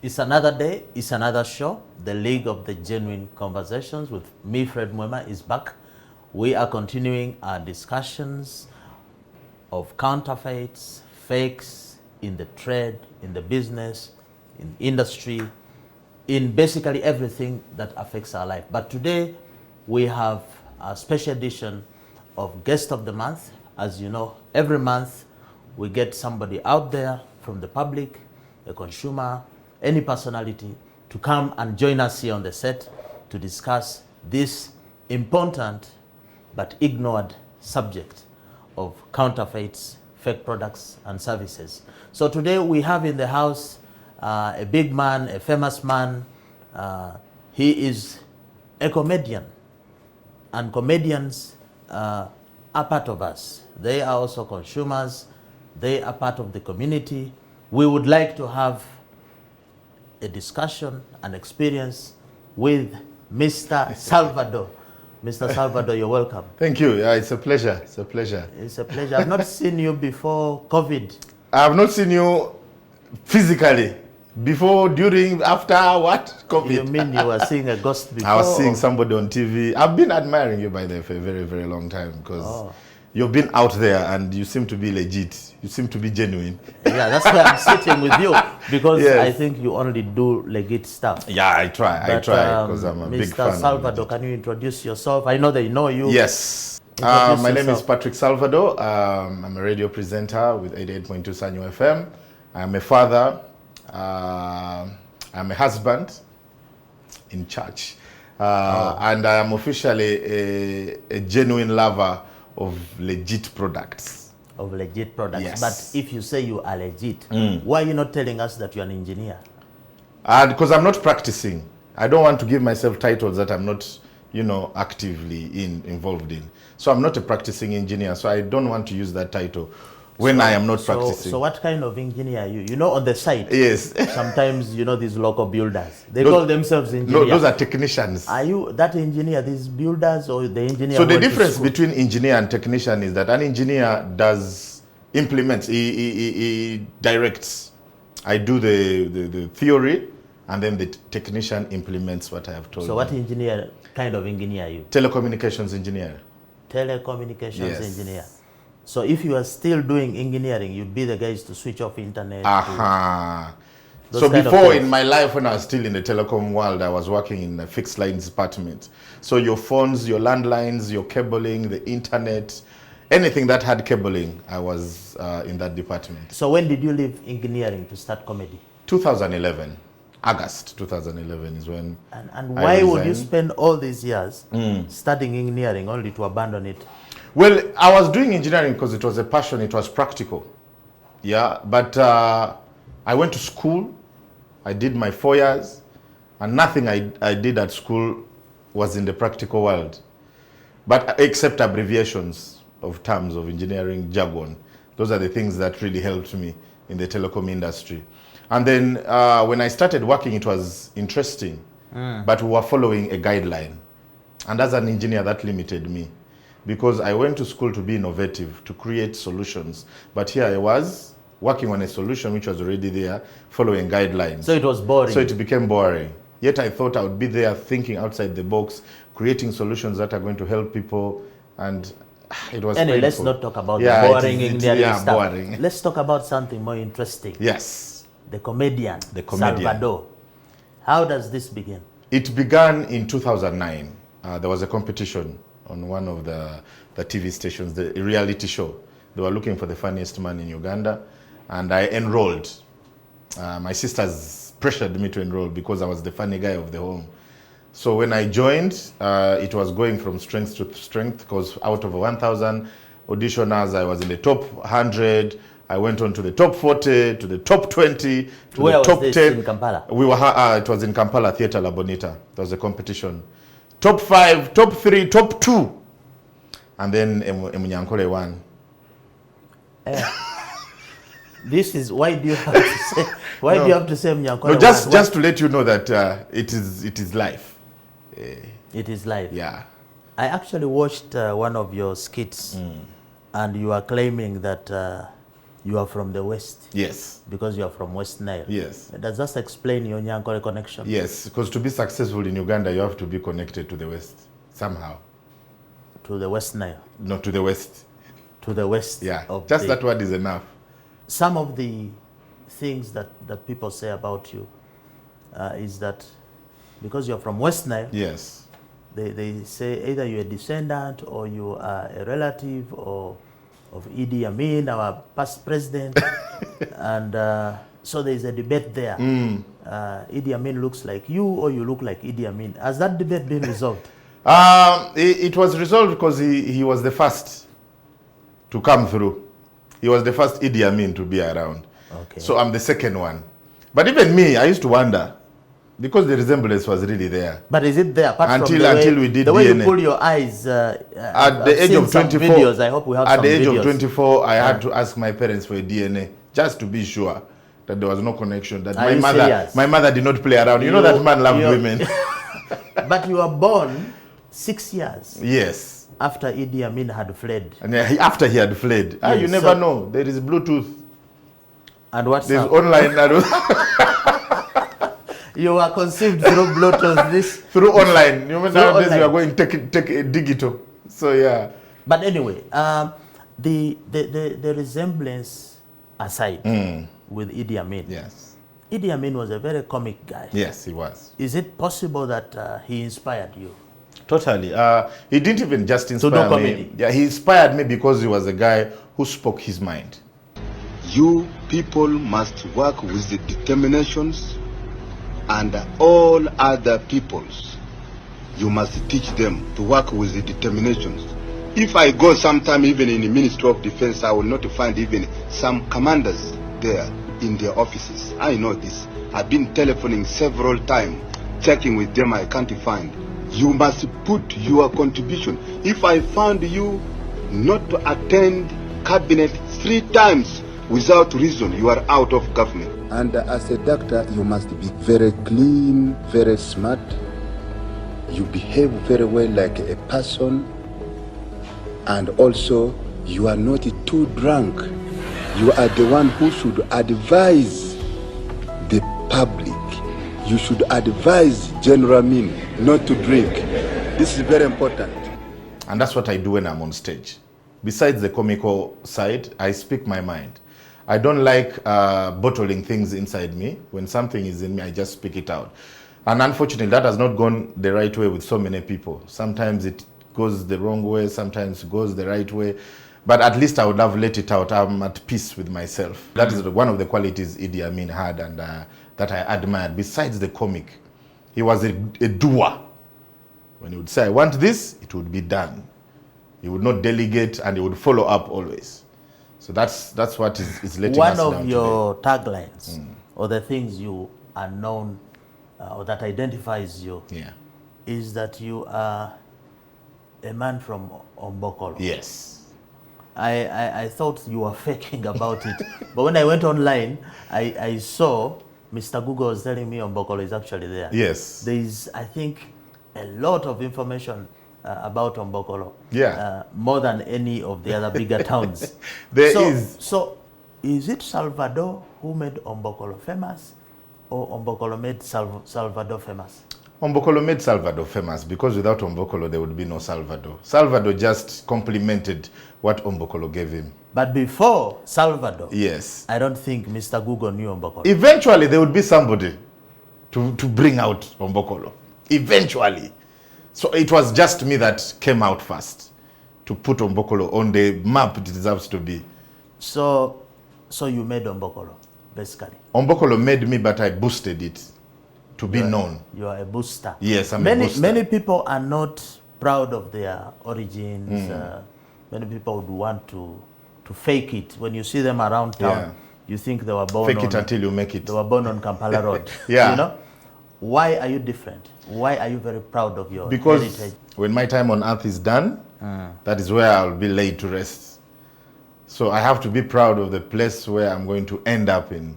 It's another day, it's another show. The League of the Genuine Conversations with me, Fred Muwema, is back. We are continuing our discussions of counterfeits, fakes in the trade, in the business, in industry, in basically everything that affects our life. But today we have a special edition of Guest of the Month. As you know, every month we get somebody out there from the public, a consumer, any personality to come and join us here on the set to discuss this important but ignored subject of counterfeits, fake products and services. So today we have in the house a big man, a famous man. He is a comedian, and comedians are part of us. They are also consumers. They are part of the community. We would like to have a discussion, an experience with Mr. Salvador. Mr. Salvador, you're welcome. Thank you. Yeah, it's a pleasure. It's a pleasure. It's a pleasure. I've not seen you before COVID. I have not seen you physically. Before, during, after, what? COVID. You mean you were seeing a ghost before? I was seeing somebody on TV. I've been admiring you, by the way, for a very, very long time because you've been out there and you seem to be legit. You seem to be genuine. Yeah, that's why I'm sitting with you, because yes. I think you only do legit stuff. Yeah, I try because I'm a big fan. Mr. Salvador, can you introduce yourself? I know they know you. Yes. My name is Patrick Salvador. I'm a radio presenter with 88.2 Sanyo FM. I'm a father. I'm a husband in church. And I am officially a genuine lover of legit products. Of legit products. Yes. But if you say you are legit, why are you not telling us that you're an engineer? Because I'm not practicing. I don't want to give myself titles that I'm not, actively involved in. So I'm not a practicing engineer, so I don't want to use that title when I am not practicing. So what kind of engineer are you? On the site, yes. Sometimes, these local builders, they call themselves engineers. No, those are technicians. Are you that engineer, these builders, or the engineer? So the difference between engineer and technician is that an engineer implements, he directs. I do the theory, and then the technician implements what I have told. So what kind of engineer are you? Telecommunications engineer. Telecommunications engineer. So if you are still doing engineering, you'd be the guys to switch off internet. So before, in my life, when I was still in the telecom world, I was working in the fixed lines department. So your phones, your landlines, your cabling, the internet, anything that had cabling, I was in that department. So when did you leave engineering to start comedy? 2011. August 2011 is when. And why would you spend all these years studying engineering only to abandon it? Well, I was doing engineering because it was a passion, it was practical. Yeah, but I went to school, I did my 4 years, and nothing I did at school was in the practical world. But except abbreviations of terms of engineering jargon. Those are the things that really helped me in the telecom industry. And then when I started working, it was interesting, but we were following a guideline. And as an engineer, that limited me, because I went to school to be innovative, to create solutions. But here I was working on a solution which was already there, following guidelines. So it was boring. So it became boring. Yet I thought I would be there thinking outside the box, creating solutions that are going to help people. And it was painful. Let's not talk about the boring engineering stuff. Boring. Let's talk about something more interesting. Yes. The comedian. Salvador. How does this begin? It began in 2009. There was a competition on one of the TV stations, the reality show. They were looking for the funniest man in Uganda, and I enrolled. My sisters pressured me to enroll because I was the funny guy of the home. So when I joined, it was going from strength to strength, because out of 1,000 auditioners, I was in the top 100. I went on to the top 40, to the top 20, to Where the top was this 10. In Kampala? It was in Kampala Theatre La Bonita. There was a competition. Top 5, top 3, top 2. And then Emunyankole won. This is why do you have to say do you have to say Emunyankole won? No, just to let you know that it is life. It is life. Yeah. I actually watched one of your skits, and you are claiming that You are from the West. Yes. Because you are from West Nile. Yes. Does that explain your Nyankole connection? Yes, because to be successful in Uganda, you have to be connected to the West somehow. To the West Nile? No, to the West. To the West. Yeah, just that word is enough. Some of the things that people say about you is that because you're from West Nile, yes, they say either you're a descendant or you are a relative of Idi Amin, our past president. And so there's a debate there. Idi Amin looks like you or you look like Idi Amin. Has that debate been resolved? It was resolved because he was the first to come through. He was the first Idi Amin to be around. Okay. So I'm the second one. But even me, I used to wonder, because the resemblance was really there. But is it there apart until we did the way DNA. You pull your eyes? At the age of 24, videos. I hope we have at some the age videos. of 24, I had to ask my parents for a DNA just to be sure that there was no connection. That my mother did not play around. You know that man loved women. But you were born 6 years. Yes. After Idi Amin had fled. And after he had fled. Yes, you never know. There is Bluetooth. And what's There's online. You were conceived through Bluetooth. Through online. You know, nowadays we are going take digital. So yeah. But anyway, the resemblance aside with Idi Amin. Yes. Idi Amin was a very comic guy. Yes, he was. Is it possible that he inspired you? Totally. He didn't even just inspire to do me. comedy. Yeah, he inspired me because he was a guy who spoke his mind. You people must work with the determinations, and all other peoples, you must teach them to work with the determinations. If I go sometime even in the Ministry of Defense, I will not find even some commanders there in their offices. I know this. I've been telephoning several times, checking with them, I can't find. You must put your contribution. If I found you not to attend cabinet 3 times without reason, you are out of government. And as a doctor, you must be very clean, very smart. You behave very well like a person. And also, you are not too drunk. You are the one who should advise the public. You should advise General Amin not to drink. This is very important. And that's what I do when I'm on stage. Besides the comical side, I speak my mind. I don't like bottling things inside me. When something is in me, I just speak it out. And unfortunately, that has not gone the right way with so many people. Sometimes it goes the wrong way, sometimes it goes the right way. But at least I would have let it out. I'm at peace with myself. That is one of the qualities Idi Amin had and that I admired. Besides the comic, he was a doer. When he would say, I want this, it would be done. He would not delegate and he would follow up always. So that's what is letting us down. One of your taglines or the things you are known or that identifies you is that you are a man from Ombokolo. Yes. I thought you were faking about it. But when I went online, I saw Mr. Google was telling me Ombokolo is actually there. Yes. There is, I think, a lot of information about Ombokolo. Yeah. More than any of the other bigger towns. So is it Salvador who made Ombokolo famous or Ombokolo made Salvador famous? Ombokolo made Salvador famous because without Ombokolo there would be no Salvador. Salvador just complemented what Ombokolo gave him. But before Salvador, yes, I don't think Mr. Google knew Ombokolo. Eventually there would be somebody to bring out Ombokolo. Eventually. So it was just me that came out first to put Ombokolo on the map it deserves to be. So you made Ombokolo, basically. Ombokolo made me, but I boosted it to be known. You are a booster. Yes, I'm a booster. Many people are not proud of their origins. Many people would want to fake it. When you see them around town, you think they were born fake it until you make it. They were born on Kampala Road. Yeah. You know? Why are you different? Why are you very proud of your because heritage? When my time on earth is done, that is where I'll be laid to rest. So I have to be proud of the place where I'm going to end up in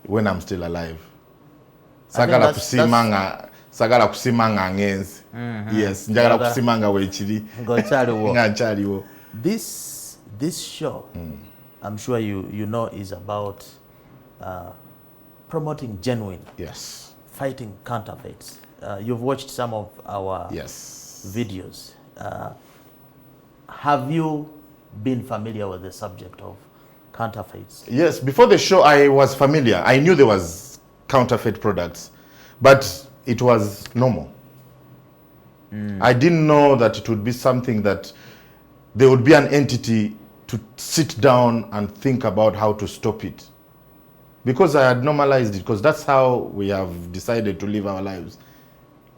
when I'm still alive. Sagala kusimanga ngenzi. Yes, njagala kusimanga wechiri. This show I'm sure you know is about promoting genuine, Yes. fighting counterfeits. You've watched some of our Yes. videos. Have you been familiar with the subject of counterfeits? Yes, before the show I was familiar. I knew there was counterfeit products, but it was normal. I didn't know that it would be something that there would be an entity to sit down and think about how to stop it. Because I had normalized it, because that's how we have decided to live our lives.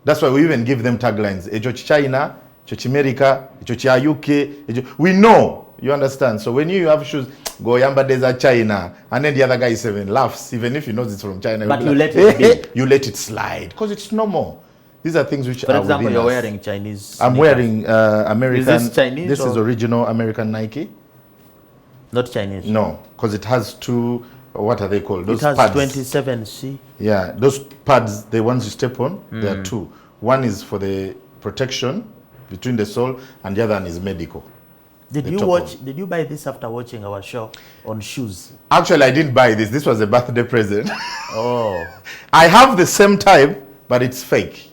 That's why we even give them taglines. Echo China, Echo America, Echo UK. We know, you understand. So when you have shoes, go Yamba Desert China, and then the other guy even laughs, even if he knows it's from China. But you let it be. You let it slide, because it's normal. These are things which For are example, within you're us. wearing Chinese I'm sneakers. wearing American. Is this Chinese This is or- original American Nike. Not Chinese. No, because it has two. What are they called? Those It has pads. 27C. Yeah, those pads, the ones you step on, there are two. One is for the protection between the sole, and the other one is medical. Did The you top watch? Did you buy this after watching our show on shoes? Actually, I didn't buy this. This was a birthday present. Oh, I have the same type, but it's fake.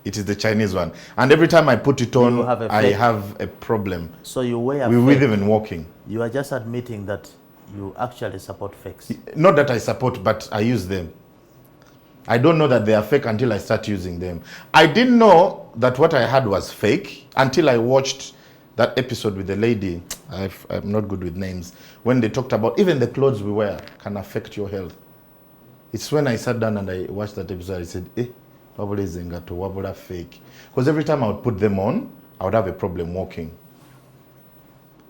It is the Chinese one. And every time I put it on, You have a I fake? have a problem. so you wear We fake. with even walking. You are just admitting that you actually support fakes. Not that I support, but I use them. I don't know that they are fake until I start using them. I didn't know that what I had was fake until I watched that episode with the lady. I'm not good with names. When they talked about even the clothes we wear can affect your health. It's when I sat down and I watched that episode, I said, wabula zengato, wabula fake. Because every time I would put them on, I would have a problem walking.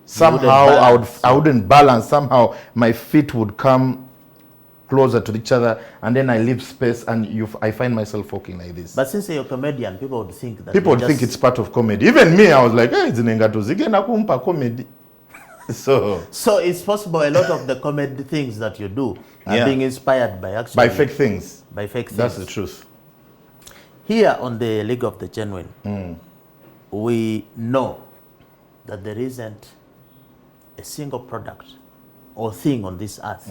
Somehow I wouldn't balance. Somehow my feet would come closer to each other, and then I leave space, and I find myself walking like this. But since you're a comedian, people would think that People you would think it's part of comedy. Even me, I was like, hey, it's kumpa comedy. So it's possible a lot of the comedy things that you do are Yeah. being inspired by actually by fake things. by fake things. That's the truth. Here on the League of the Genuine, we know that there isn't a single product or thing on this earth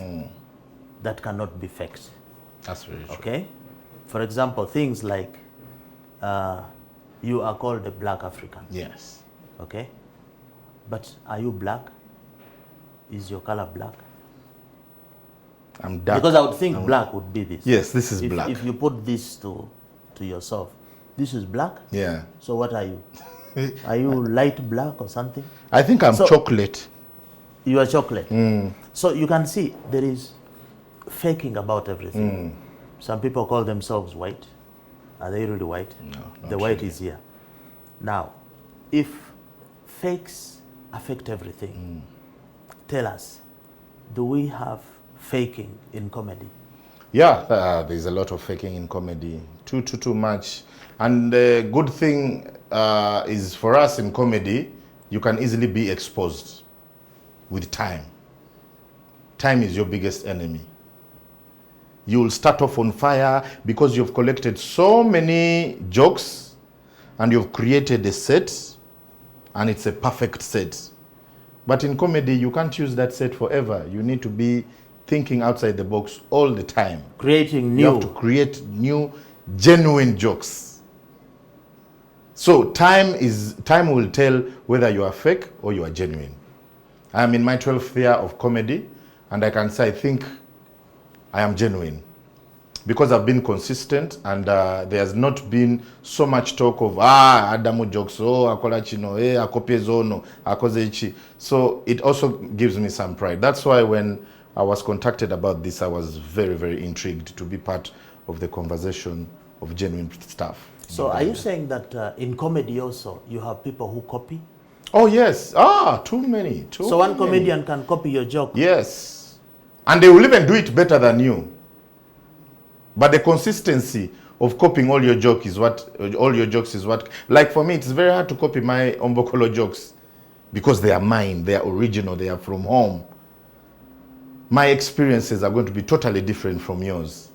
that cannot be faked. That's very true. Okay? For example, things like you are called a black African. Yes. Okay? But are you black? Is your color black? I'm dark. Because I would think black would be this. Yes, this is black. If you put this to yourself, this is black. Yeah. So what are you? Are you light black or something? I think I'm So- chocolate. You are chocolate. So you can see there is faking about everything. Some people call themselves white. Are they really white? No, not The white really. is here. Now, if fakes affect everything, tell us, do we have faking in comedy? Yeah, there's a lot of faking in comedy. Too much. And the good thing is for us in comedy, you can easily be exposed with time. Time is your biggest enemy. You'll start off on fire because you've collected so many jokes and you've created a set, and it's a perfect set. But in comedy, you can't use that set forever. You need to be thinking outside the box all the time. Creating You new. have to create new, genuine jokes. So time will tell whether you are fake or you are genuine. I am in my 12th year of comedy, and I can say I think I am genuine because I've been consistent, and there has not been so much talk of Adamu jokes, akola chino, akopie zono, akoze ichi. So it also gives me some pride. That's why when I was contacted about this, I was very, very intrigued to be part of the conversation of genuine stuff. So are you saying that in comedy also you have people who copy? Oh yes, too many. So one comedian can copy your joke. Yes, and they will even do it better than you. But the consistency of copying all your jokes is what. Like for me, it's very hard to copy my Ombokolo jokes because they are mine, they are original, they are from home. My experiences are going to be totally different from yours.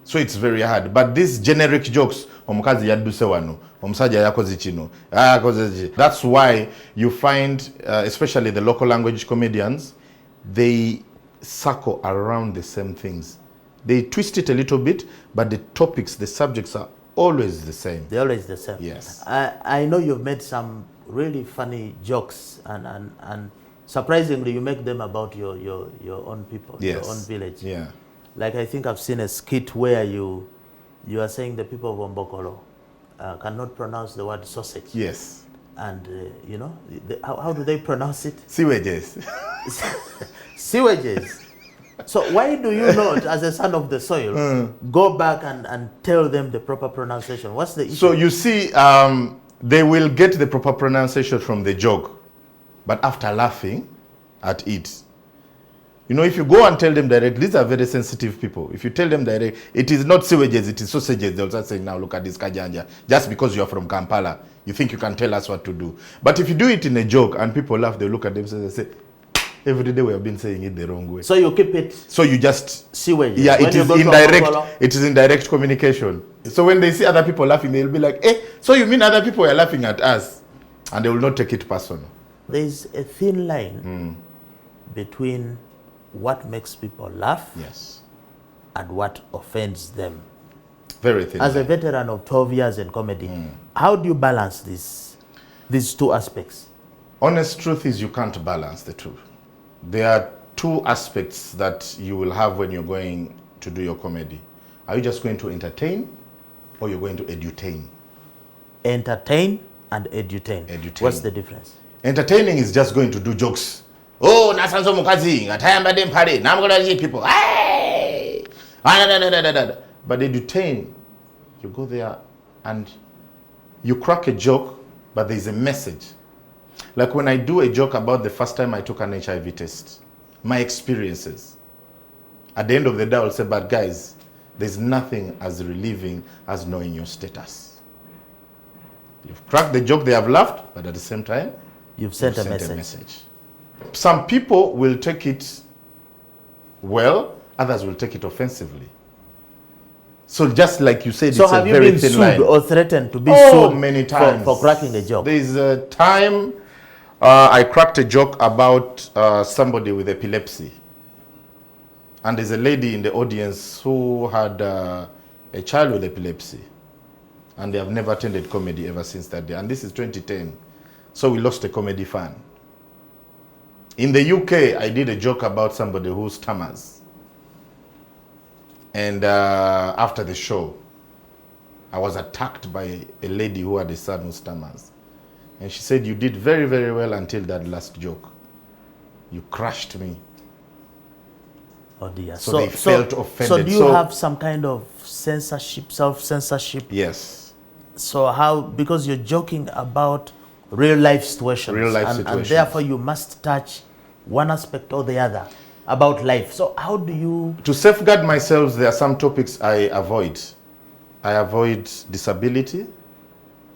So it's very hard. But these generic jokes, omukazi yaduse wano, omusajja yakoze kino, yakoze ki. That's why you find, especially the local language comedians, they circle around the same things. They twist it a little bit, but the topics, the subjects are always the same. They're always the same. Yes. I know you've made some really funny jokes, and surprisingly, you make them about your own people, Yes. your own village. Yeah. Like I think I've seen a skit where you are saying the people of Ombokolo cannot pronounce the word sausage. Yes. And you know, how do they pronounce it? Sewages. Sewages. So why do you not, as a son of the soil, go back and tell them the proper pronunciation? What's the issue? So you see, they will get the proper pronunciation from the joke, but after laughing at it. You know, if you go and tell them direct, these are very sensitive people. If you tell them direct, it is not sewages, it is sausages, they'll start saying, now look at this Kajanja. Just because you are from Kampala, you think you can tell us what to do. But if you do it in a joke and people laugh, they look at themselves and say, every day we have been saying it the wrong way. So you keep it. So you just sewages. Yeah, when it is indirect. It is indirect communication. So when they see other people laughing, they'll be like, "Eh, so you mean other people are laughing at us?" And they will not take it personal. There is a thin line between what makes people laugh Yes. and what offends them. Very thin. As a veteran of 12 years in comedy, how do you balance these two aspects? Honest truth is you can't balance the two. There are two aspects that you will have when you're going to do your comedy. Are you just going to entertain or you're going to edutain? Entertain and edutain. Edutain. What's the difference? Entertaining is just going to do jokes. Oh, nasanzo mukazi, ngatayamba dempare, namgola people. Hey! But edutain, you go there and you crack a joke, but there's a message. Like when I do a joke about the first time I took an HIV test, my experiences. At the end of the day, I'll say, but guys, there's nothing as relieving as knowing your status. You've cracked the joke, they have laughed, but at the same time, You've sent a message. Some people will take it well, others will take it offensively. So just like you said, So it's a have you very been thin sued line. or threatened to be Oh, sued many times. for cracking a joke? There is a time I cracked a joke about somebody with epilepsy. And there's a lady in the audience who had a child with epilepsy. And they have never attended comedy ever since that day. And this is 2010. So we lost a comedy fan. In the UK, I did a joke about somebody who stammers. And after the show, I was attacked by a lady who had a son who stammers. And she said, you did very, very well until that last joke. You crushed me. Oh dear. So they felt offended. So do you have some kind of censorship, self-censorship? Yes. So how, because you're joking about real life situations. Real life and situations. therefore you must touch one aspect or the other about life. So how do you... To safeguard myself, there are some topics I avoid. I avoid disability.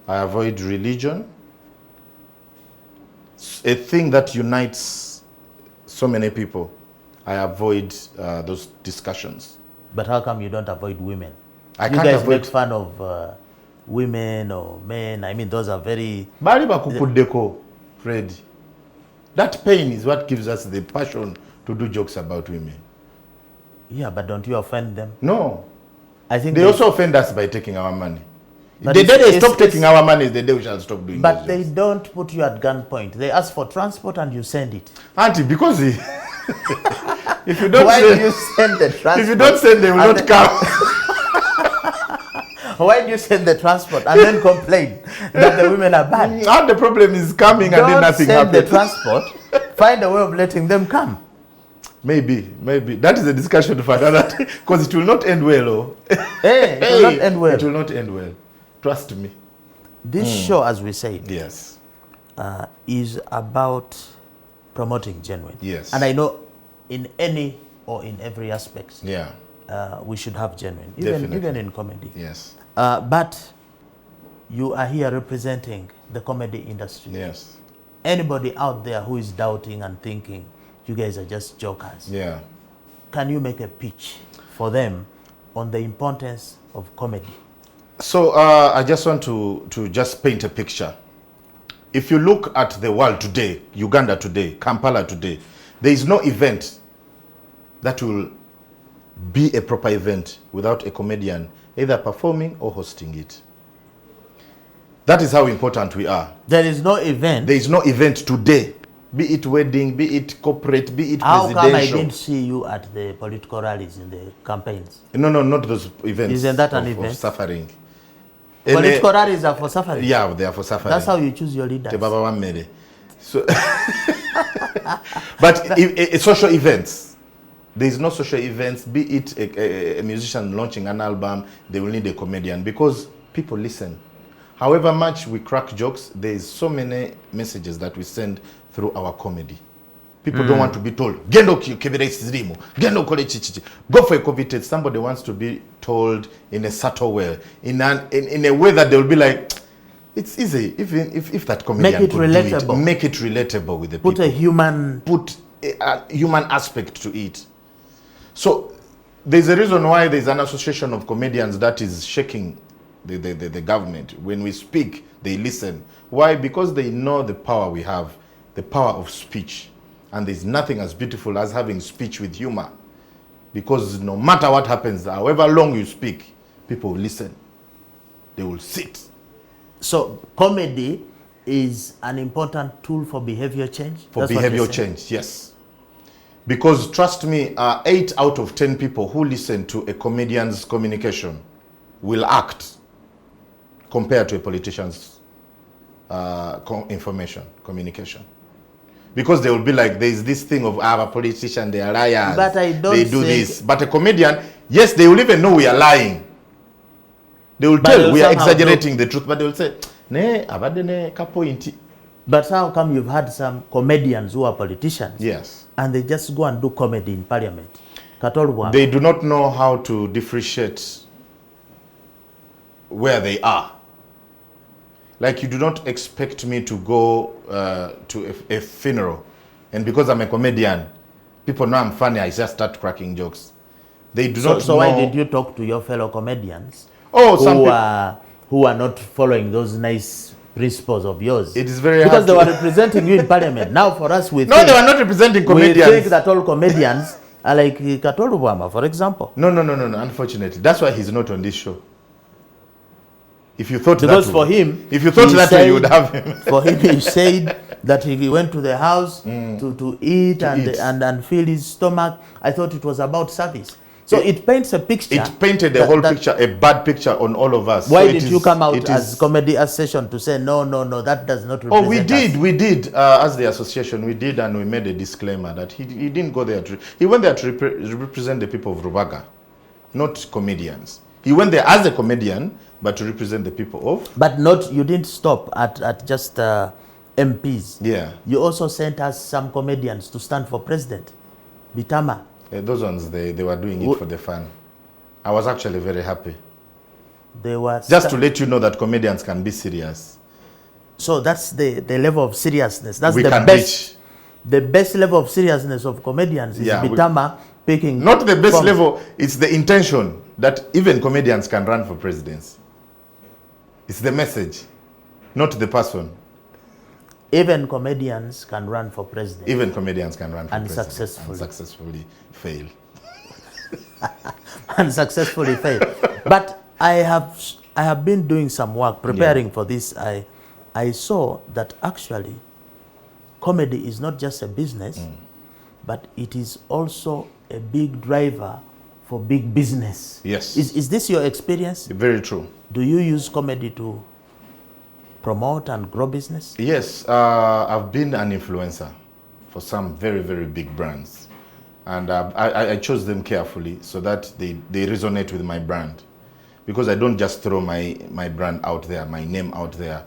I avoid religion. A thing that unites so many people. I avoid those discussions. But how come you don't avoid women? I you can't guys avoid... make fun of women or men. I mean, those are very... Bali bakupudeko, Fred. That pain is what gives us the passion to do jokes about women. Yeah, but don't you offend them? No. I think They also offend us by taking our money. But The day they it's- stop taking our money is the day we shall stop doing But those they jokes. don't put you at gunpoint. They ask for transport and you send it. Auntie, because if you don't Why send, do you send the transport? if you don't send, they will and not come. Why do you send the transport and then complain that the women are bad? And the problem is coming and then Don't nothing send the happens. transport. Find a way of letting them come. Maybe. That is a discussion for another day. Because it will not end well. Oh. Hey, it will not end well. It will not end well. Trust me. This show, as we said, Yes. is about promoting genuine. Yes. And I know in any or in every aspect, Yeah. we should have genuine, Definitely. even in comedy. Yes. But you are here representing the comedy industry. Yes. Anybody out there who is doubting and thinking you guys are just jokers, Yeah. can you make a pitch for them on the importance of comedy? So I just want to just paint a picture. If you look at the world today, Uganda today, Kampala today, There is no event that will be a proper event without a comedian either performing or hosting it. That is how important we are. There is no event. There is no event today, be it wedding, be it corporate, be it How presidential. come I didn't see you at the political rallies in the campaigns? No, not those events. Isn't that an of event? Suffering. Political rallies are for suffering. Yeah, they are for suffering. That's how you choose your leaders. So, but social events, there is no social events, be it a musician launching an album, they will need a comedian because people listen. However much we crack jokes, there is so many messages that we send through our comedy. People don't want to be told, go for a COVID test. Somebody wants to be told in a subtle way, in a way that they'll be like, it's easy. If that comedian Make it could relatable. do it, make it relatable with the people. Put a human aspect to it. So there's a reason why there's an association of comedians that is shaking the government. When we speak, they listen. Why? Because they know the power we have, the power of speech. And there's nothing as beautiful as having speech with humor. Because no matter what happens, however long you speak, people will listen. They will sit. So comedy is an important tool for behavior change? For behavior change, yes. Because trust me, 8 out of 10 people who listen to a comedian's communication will act compared to a politician's communication. Because they will be like, there's this thing of a politician, they are liars, but I don't they do this. But a comedian, yes, they will even know we are lying. They will But tell we are exaggerating the truth, but they will say, ne, abadene kapointi. But how come you've had some comedians who are politicians? Yes. And they just go and do comedy in parliament? Katolwa. They do not know how to differentiate where they are. Like, you do not expect me to go to a funeral, and because I'm a comedian, people know I'm funny, I just start cracking jokes. They do not know. So why did you talk to your fellow comedians who are not following those nice principles of yours? It is very because hard they were representing you in parliament. Now for us, we no, think, they were not representing comedians. We think that all comedians are like Katolwa, for example. No. Unfortunately, that's why he's not on this show. If you thought because that for him, if you thought that way, you would have him. For him, he said that he went to the house to eat and fill his stomach. I thought it was about service. So it paints a picture. It painted a whole picture, a bad picture on all of us. Why so did you come out as comedy association to say no, that does not represent we did. us? We did as the association. We did, and we made a disclaimer that he didn't go there. He went there to represent the people of Rubaga, not comedians. He went there as a comedian, but to represent the people of. But you didn't stop at just MPs. Yeah. You also sent us some comedians to stand for president. Bitama. Those ones, they were doing it for the fun. I was actually very happy. They were just to let you know that comedians can be serious. So that's the level of seriousness. That's we the can best. Reach. The best level of seriousness of comedians is Bitama picking. Not the best level. It's the intention that even comedians can run for presidency. It's the message, not the person. Even comedians can run for president. Even comedians can run for president. Successfully. And successfully fail. And successfully fail. But I have been doing some work preparing for this. I saw that actually comedy is not just a business, but it is also a big driver for big business. Yes. Is this your experience? Very true. Do you use comedy to promote and grow business? Yes, I've been an influencer for some very, very big brands. And I chose them carefully so that they resonate with my brand. Because I don't just throw my brand out there, my name out there.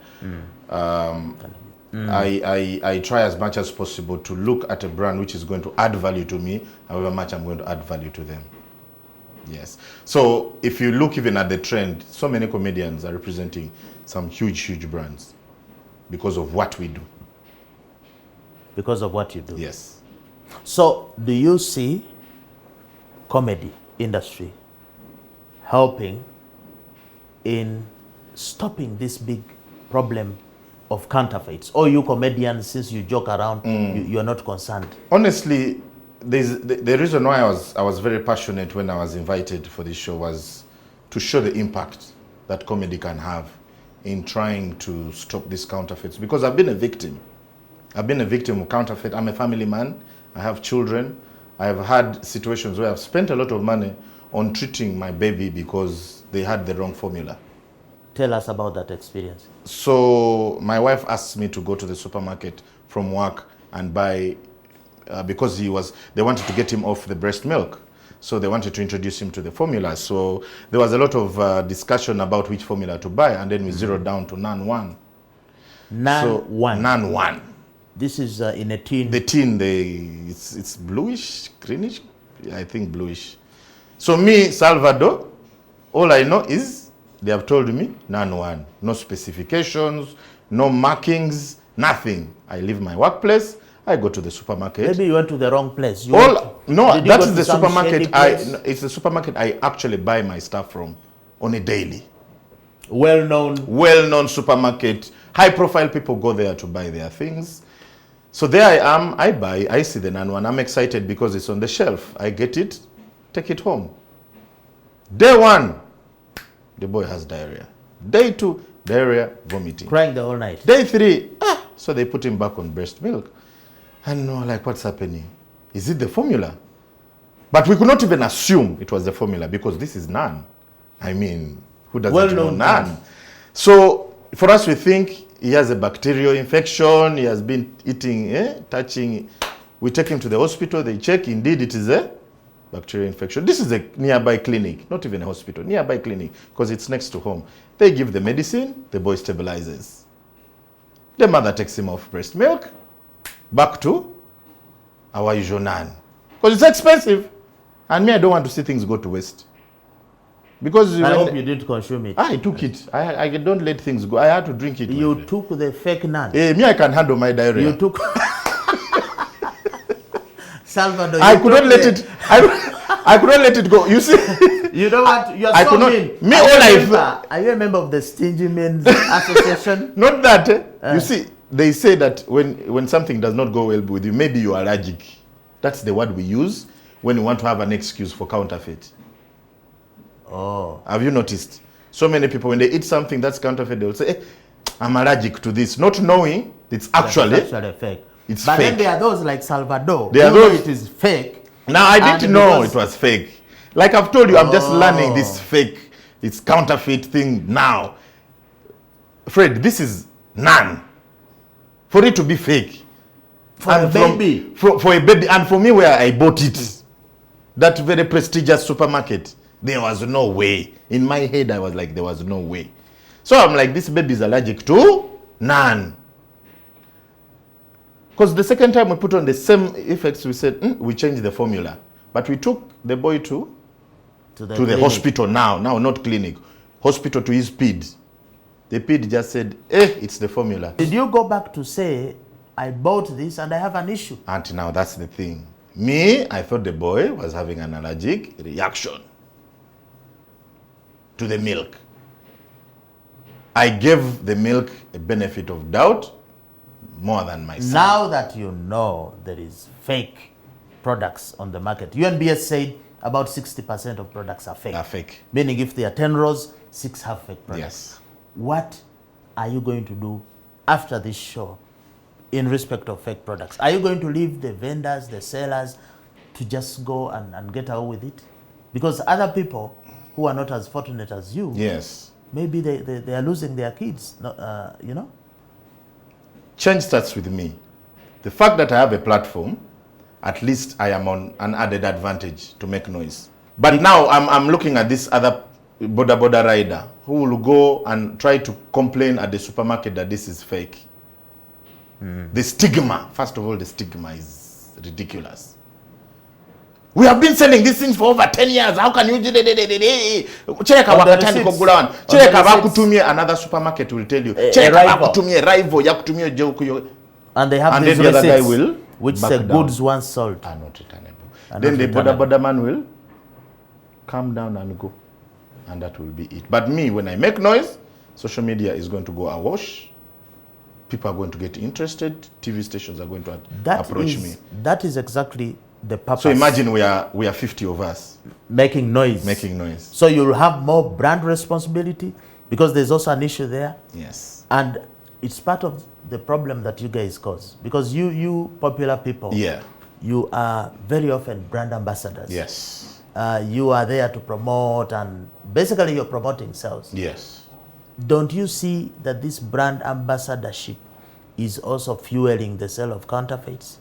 I try as much as possible to look at a brand which is going to add value to me, however much I'm going to add value to them. Yes. So if you look even at the trend, so many comedians are representing some huge brands because of what we do. Because of what you do? Yes. So do you see comedy industry helping in stopping this big problem of counterfeits? Or you comedians, since you joke around, you are not concerned? Honestly, the reason why I was very passionate when I was invited for this show was to show the impact that comedy can have in trying to stop these counterfeits. Because I've been a victim. I've been a victim of counterfeit. I'm a family man. I have children. I have had situations where I've spent a lot of money on treating my baby because they had the wrong formula. Tell us about that experience. So my wife asked me to go to the supermarket from work and buy, because they wanted to get him off the breast milk. So they wanted to introduce him to the formula. So there was a lot of discussion about which formula to buy, and then we zeroed down to NAN 1. NAN 1. This is in a tin. The tin, it's bluish, greenish, I think bluish. So me, Salvador, all I know is they have told me NAN 1. No specifications, no markings, nothing. I leave my workplace, I go to the supermarket. Maybe you went to the wrong place. No, that is the supermarket. It's the supermarket I actually buy my stuff from on a daily. Well-known supermarket. High-profile people go there to buy their things. So there I am, I buy, I see the NAN 1. I'm excited because it's on the shelf. I get it, take it home. Day 1, the boy has diarrhea. Day 2, diarrhea, vomiting. Crying the whole night. Day 3, so they put him back on breast milk. And no, like, what's happening? Is it the formula? But we could not even assume it was the formula because this is NAN. I mean, who doesn't know NAN? So for us, we think he has a bacterial infection. He has been eating, touching. We take him to the hospital. They check. Indeed, it is a bacterial infection. This is a nearby clinic, not even a hospital, nearby clinic, because it's next to home. They give the medicine. The boy stabilizes. The mother takes him off breast milk, back to our usual NAN. Because it's expensive. And me, I don't want to see things go to waste. Because I hope you didn't consume it. I took it. I don't let things go. I had to drink it. You took the fake NAN. Me, I can handle my diarrhea. You took... Salvador, I couldn't let it... I couldn't let it go. You see... You know what? You are so mean. Me, all life... Are you a member of the Stingy Men's Association? Not that. You see, they say that when something does not go well with you, maybe you are allergic. That's the word we use when we want to have an excuse for counterfeit. Oh. Have you noticed? So many people, when they eat something that's counterfeit, they will say, I'm allergic to this, not knowing it's actually fake. It's but fake. Then there are those like Salvador There who know it is fake. Now, I didn't know it was fake. Like I've told you, I'm just learning this fake, it's counterfeit thing now. Fred, this is NAN. For it to be fake. For a baby. For a baby. And for me, where I bought it, that very prestigious supermarket, there was no way. In my head, I was like, there was no way. So I'm like, this baby is allergic to NAN. Because the second time we put on the same effects, we said, we changed the formula. But we took the boy to the hospital now, not clinic. Hospital to his PID. The PID just said, it's the formula. Did you go back to say, I bought this and I have an issue? And now that's the thing. Me, I thought the boy was having an allergic reaction to the milk. I gave the milk a benefit of doubt more than myself. Now that you know there is fake products on the market, UNBS said about 60% of products are fake. Are fake. Meaning if there are 10 rows, 6 have fake products. Yes. What are you going to do after this show in respect of fake products? Are you going to leave the vendors, the sellers, to just go and get away with it? Because other people who are not as fortunate as you, yes, maybe they are losing their kids, you know? Change starts with me. The fact that I have a platform, at least I am on an added advantage to make noise. But now I'm looking at this other border rider who will go and try to complain at the supermarket that this is fake. The stigma, first of all, the stigma is ridiculous. We have been selling these things for over 10 years. How can you... Another supermarket will tell you. And they have these then the other guy receipts, will which back the down. goods once sold Are not returnable. Are Then not the returnable. border man will calm down and go. And that will be it. But me, when I make noise, social media is going to go awash. people are going to get interested. TV stations are going to approach me. That is exactly the purpose. So imagine we are 50 of us making noise. making noise. So you'll have more brand responsibility, because there's also an issue there. Yes. And it's part of the problem that you guys cause, because you popular people, Yeah. you are very often brand ambassadors. Yes. You are there to promote, and basically you're promoting sales. Yes. Don't you see that this brand ambassadorship is also fueling the sale of counterfeits?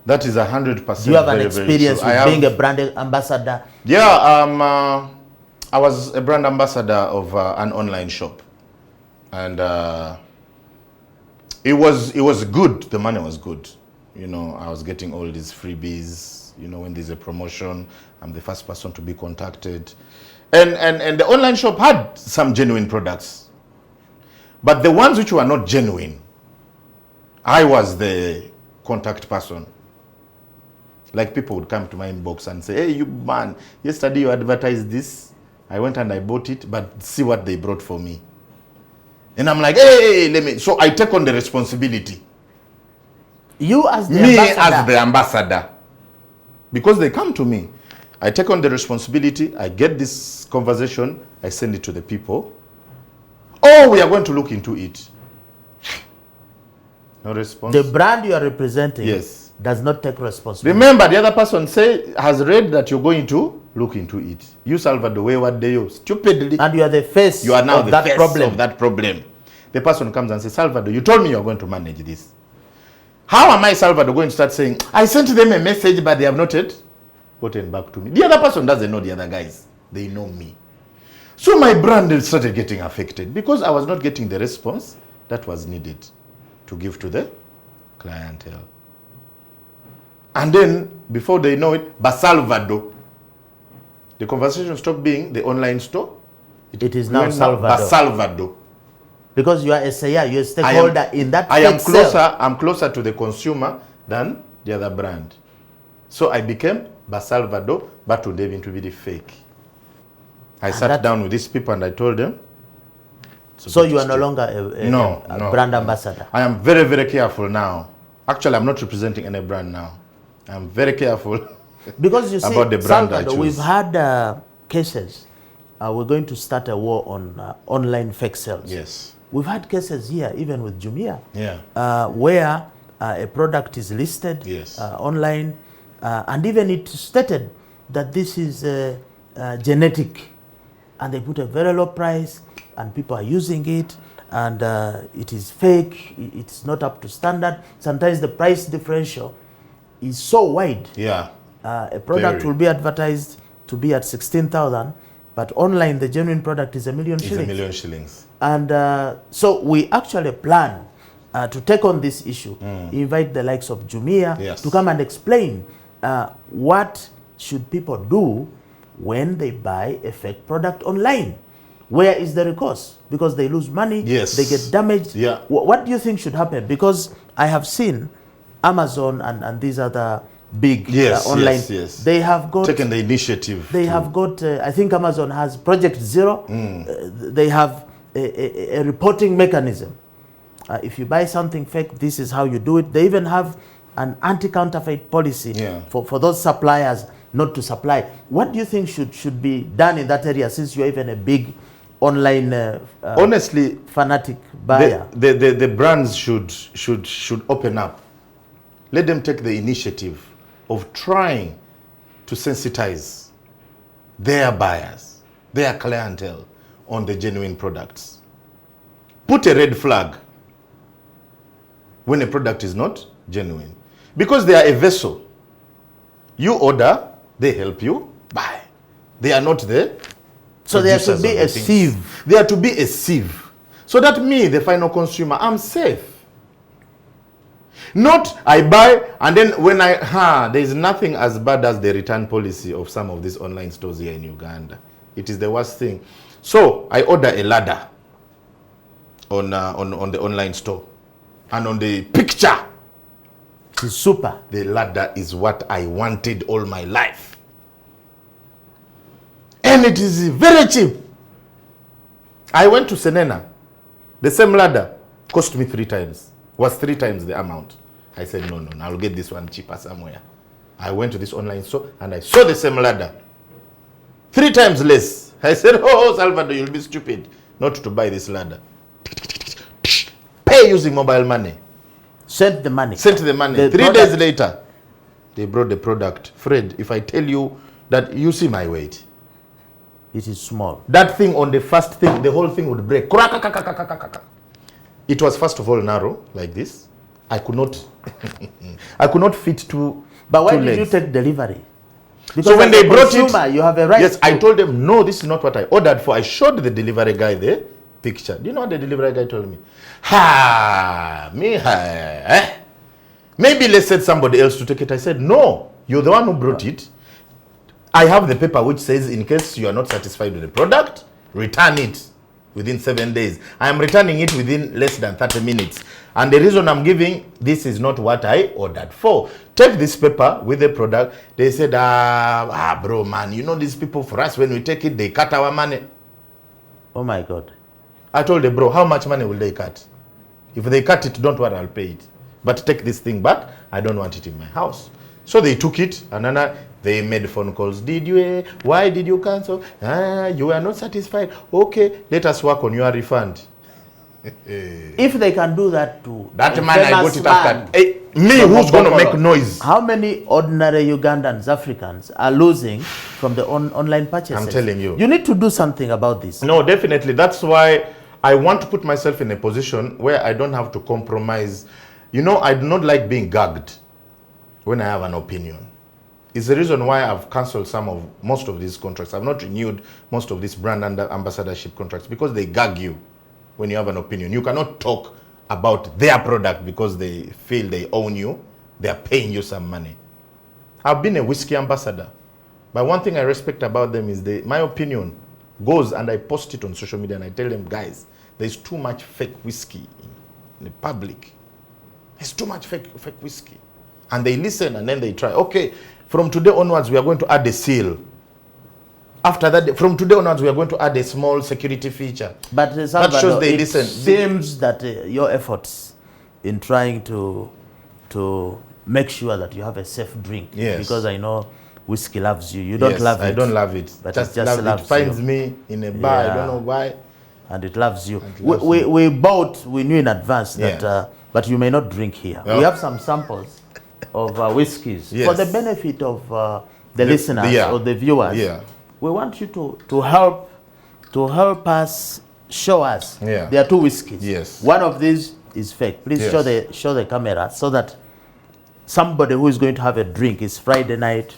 That is 100%. Do you have an very, experience very with true. being a brand ambassador? Yeah, I was a brand ambassador of an online shop, and it was good. The money was good. You know, I was getting all these freebies. You know, when there's a promotion, I'm the first person to be contacted, and the online shop had some genuine products, but the ones which were not genuine, I was the contact person. Like, people would come to my inbox and say, "Hey, you man, yesterday you advertised this. I went and I bought it, but see what they brought for me." And I'm like, "Hey, let me." So I take on the responsibility. You as the Me ambassador. as the ambassador, because they come to me, I take on the responsibility. I get this conversation. I send it to the people. Oh, we are going to look into it. No response. The brand you are representing, Yes. does not take responsibility. Remember, the other person has read that you're going to look into it. You, Salvador, wayward day, you stupidly. And you are the face You are now of the that face problem. of that problem. The person comes and says, "Salvador, you told me you're going to manage this. How am I, Salvador, going to start saying, I sent them a message, but they have not yet gotten back to me?" The other person doesn't know the other guys. They know me. So my brand started getting affected because I was not getting the response that was needed to give to the clientele. And then, before they know it, Salvador, the conversation stopped being the online store. It is now went Salvador. Salvador. Because you are a sayer, you're a stakeholder in that I am fake closer. sale. I'm closer to the consumer than the other brand. So I became Salvador, but to them to be the fake. I sat down with these people and I told them. So you are no longer a brand ambassador. I am very, very careful now. Actually, I'm not representing any brand now. I'm very careful Because you see, about the brand I Salvador, choose. we've had cases. We're going to start a war on online fake sales. Yes. We've had cases here, even with Jumia, Yeah. where a product is listed Yes. online, and even it stated that this is genetic, and they put a very low price, and people are using it, and it is fake, it's not up to standard. Sometimes the price differential is so wide. Yeah. A product Very. will be advertised to be at 16,000, but online the genuine product is $1 million It's shillings. $1 million. And so we actually plan to take on this issue, invite the likes of Jumia Yes. to come and explain what should people do when they buy a fake product online. Where is the recourse? Because they lose money, Yes. they get damaged. Yeah. What do you think should happen? Because I have seen Amazon and these other big Yes, online, yes. they have got Taking the initiative. they have got, I think Amazon has Project Zero. They have a reporting mechanism. If you buy something fake, this is how you do it. They even have an anti-counterfeit policy for those suppliers not to supply. What do you think should be done in that area, since you're even a big online honestly fanatic buyer? the brands should open up. Let them take the initiative of trying to sensitize their buyers, their clientele on the genuine products. Put a red flag when a product is not genuine, because they are a vessel. You order, they help you buy. They are not the So there should producers be of the a things. sieve. They are to be a sieve, so that me, the final consumer, I'm safe. Not I buy and then when there is nothing as bad as the return policy of some of these online stores here in Uganda. It is the worst thing. So I order a ladder on the online store, and on the picture, It's super. the ladder is what I wanted all my life, and it is very cheap. I went to Senena, the same ladder, Cost me 3 times. Was 3 times the amount. I said, no, I'll get this one cheaper somewhere. I went to this online store and I saw the same ladder. 3 times less. I said, oh, Salvador, you'll be stupid not to buy this ladder. Pay using mobile money. Sent the money. Sent the money. 3 days later, they brought the product. Fred, if I tell you that you see my weight, it is small. That thing on the first thing, the whole thing would break. It was first of all narrow, like this. I could not I could not fit two. But why did legs. You take delivery? Because so when they brought it, you have a right. Yes, I told them, no, this is not what I ordered for. I showed the delivery guy the picture. Do you know what the delivery guy told me? Maybe let's send somebody else to take it. I said, no, you're the one who brought it. I have the paper which says in case you are not satisfied with the product, return it within 7 days. I am returning it within less than 30 minutes. And the reason I'm giving, this is not what I ordered for. Take this paper with the product. They said, bro, man, you know these people, for us, when we take it, they cut our money. Oh, my God. I told the bro, how much money will they cut? If they cut it, don't worry, I'll pay it. But take this thing back. I don't want it in my house. So they took it, and then they made phone calls. Why did you cancel? You were not satisfied. Okay, let us work on your refund. If they can do that to that man, I got it after. Me, who's going to make noise? How many ordinary Ugandans, Africans, are losing from the online purchases? I'm telling you. You need to do something about this. No, definitely. That's why I want to put myself in a position where I don't have to compromise. You know, I do not like being gagged when I have an opinion. It's the reason why I've cancelled most of these contracts. I've not renewed most of these brand ambassadorship contracts because they gag you when you have an opinion. You cannot talk about their product because they feel they own you. They are paying you some money. I've been a whiskey ambassador. But one thing I respect about them is my opinion goes and I post it on social media and I tell them, guys, there's too much fake whiskey in the public. There's too much fake whiskey. And they listen and then they try. Okay, from today onwards, we are going to add a seal. After that, from today onwards, we are going to add a small security feature. But that shows they listen. It seems that your efforts in trying to make sure that you have a safe drink. Yes. Because I know whiskey loves you. You don't love it. I don't love it. But just it just loves it finds you. me in a bar. Yeah. I don't know why. And it loves you. We knew in advance that, but you may not drink here. Well, we have some samples of whiskeys for the benefit of the listeners or the viewers. Yeah. We want you to help us show us. Yeah. There are 2 whiskeys. Yes. One of these is fake. Please show the camera so that somebody who is going to have a drink is Friday night.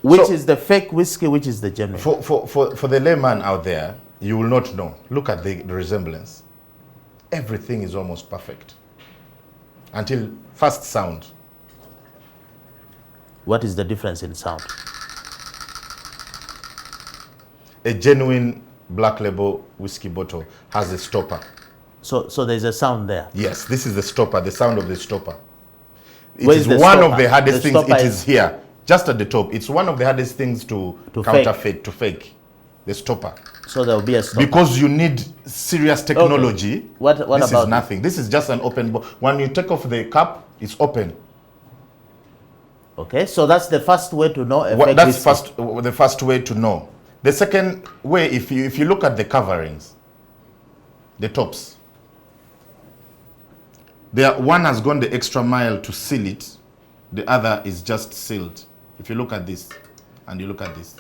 Which is the fake whiskey? Which is the genuine? For the layman out there, you will not know. Look at the resemblance. Everything is almost perfect until first sound. What is the difference in sound? A genuine black label whiskey bottle has a stopper. So there's a sound there. Yes, this is the stopper, the sound of the stopper. It Where's is one of the hardest things. It is here, just at the top. It's one of the hardest things to counterfeit, to fake. The stopper. So there will be a stopper. Because you need serious technology. Okay. What this about is nothing. This is just an open bottle. When you take off the cap, it's open. Okay, so that's the first way to know. That's the first way to know. The second way, if you look at the coverings, the tops, one has gone the extra mile to seal it. The other is just sealed. If you look at this, and you look at this.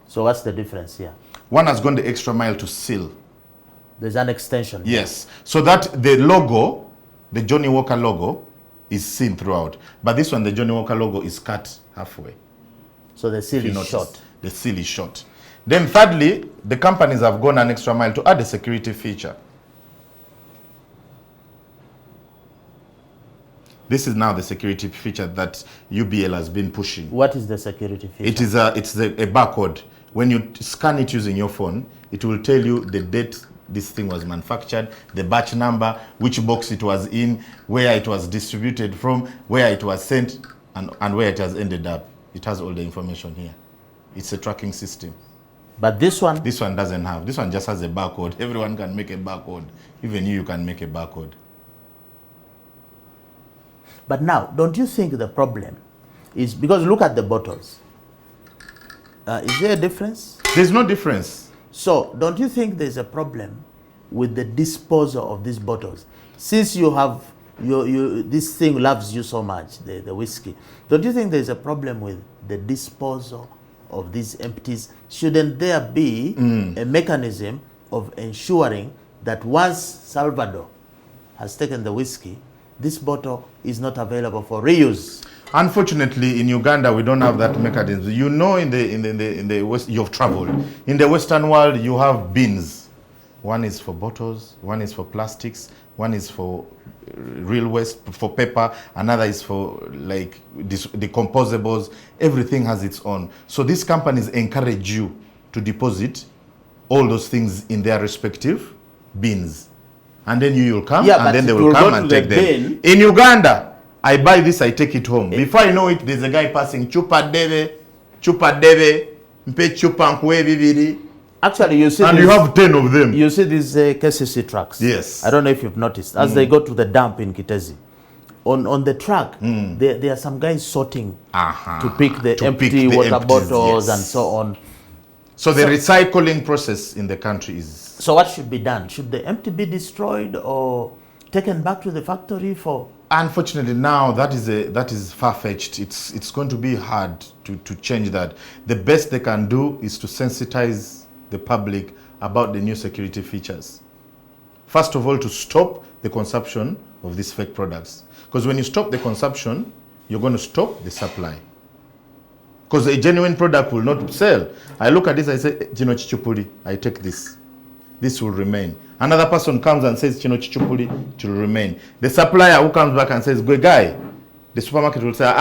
So what's the difference here? One has gone the extra mile to seal. There's an extension. Yes, so that the logo, the Johnny Walker logo, is seen throughout. But this one, the Johnny Walker logo, is cut halfway. So the seal is short. The seal is short. Then thirdly, the companies have gone an extra mile to add a security feature. This is now the security feature that UBL has been pushing. What is the security feature? It's a barcode. When you scan it using your phone, it will tell you the date this thing was manufactured, the batch number, which box it was in, where it was distributed from, where it was sent, and where it has ended up. It has all the information here. It's a tracking system. But this one, This one doesn't have. This one just has a barcode. Everyone can make a barcode. Even you can make a barcode. but now, don't you think the problem is because look at the bottles? Is there a difference? There's no difference. So, don't you think there's a problem with the disposal of these bottles? Since you have this thing loves you so much, the whiskey. Don't you think there's a problem with the disposal of these empties? Shouldn't there be a mechanism of ensuring that once Salvador has taken the whiskey, this bottle is not available for reuse? Unfortunately, in Uganda, we don't have that mechanism. You know, in the West, you've traveled. In the Western world, you have bins. One is for bottles, one is for plastics, one is for real waste, for paper, another is for like decomposables. Everything has its own. So these companies encourage you to deposit all those things in their respective bins. And then you will come, and then they will come and take them. In Uganda, I buy this, I take it home. Before I know it, there's a guy passing, chupa debe, mpe chupa nkwe bibiri. Actually, you see, and you have 10 of them. You see these KCC trucks. Yes. I don't know if you've noticed. As they go to the dump in Kitezi, on the truck, there are some guys sorting to pick the empty water bottles and so on. So the recycling process in the country is... So what should be done? Should the empty be destroyed or taken back to the factory for... Unfortunately, now that is far-fetched. It's going to be hard to change that. The best they can do is to sensitize the public about the new security features. First of all, to stop the consumption of these fake products. Because when you stop the consumption, you're going to stop the supply. Because a genuine product will not sell. I look at this, I say, Chino Chichupuri, I take this. This will remain. Another person comes and says, Chino Chichupuri, it will remain. The supplier who comes back and says, good guy, the supermarket will say,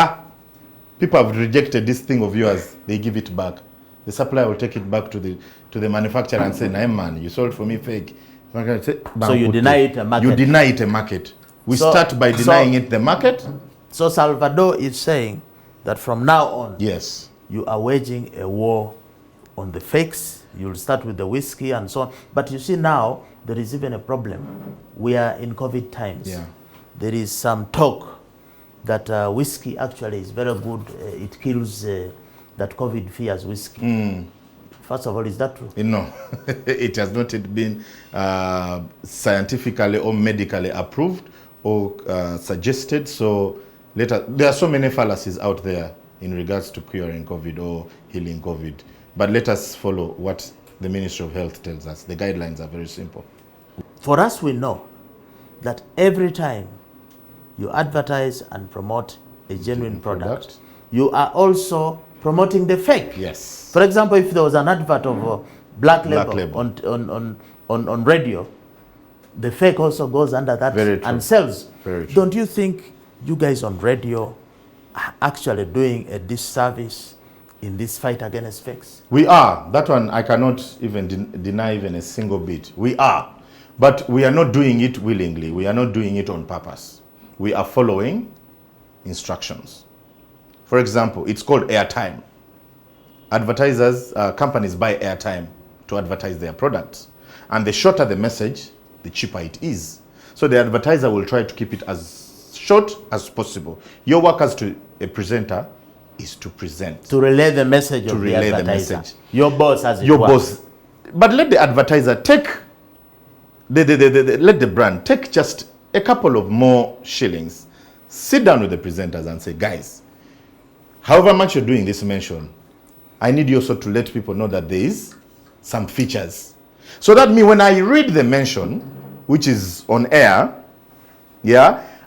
people have rejected this thing of yours, they give it back. The supplier will take it back to the manufacturer and say, nah man, you sold for me fake. So you deny it a market. You deny it a market. We start by denying it the market. So Salvador is saying that from now on, yes, you are waging a war on the fakes. You'll start with the whiskey and so on. But you see now, there is even a problem. We are in COVID times. Yeah. There is some talk that whiskey actually is very good. It kills that COVID fears whiskey. First of all, is that true? No, it has not yet been scientifically or medically approved or suggested. So there are so many fallacies out there in regards to curing COVID or healing COVID. But let us follow what the Ministry of Health tells us. The guidelines are very simple. For us, we know that every time you advertise and promote a genuine product, you are also promoting the fake. Yes. For example, if there was an advert of Black Label on radio, the fake also goes under that and sells. Very true. Don't you think you guys on radio are actually doing a disservice in this fight against fakes? We are. That one I cannot even deny even a single bit. We are. But we are not doing it willingly. We are not doing it on purpose. We are following instructions. For example, it's called airtime. Advertisers, companies buy airtime to advertise their products. And the shorter the message, the cheaper it is. So the advertiser will try to keep it as short as possible. Your work as to a presenter is to present. To relay the message of the advertiser. Your boss has it. Your boss. But let the advertiser take, let the brand take just a couple of more shillings. Sit down with the presenters and say, guys, however much you're doing this mention, I need you also to let people know that there is some features. So that means when I read the mention, which is on air,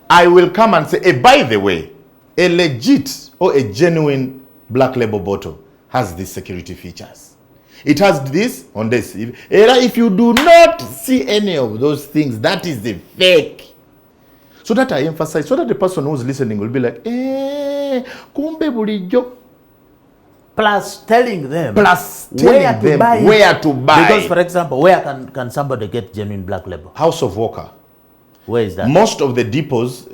I will come and say, hey, by the way, a legit or a genuine Black Label bottle has these security features. It has this on this. If you do not see any of those things, that is the fake. So that I emphasize, so that the person who's listening will be like, kumbe bulijo. Plus telling them where to buy. Because, for example, where can somebody get genuine Black Label? House of Walker. Where is that? Most of the depots,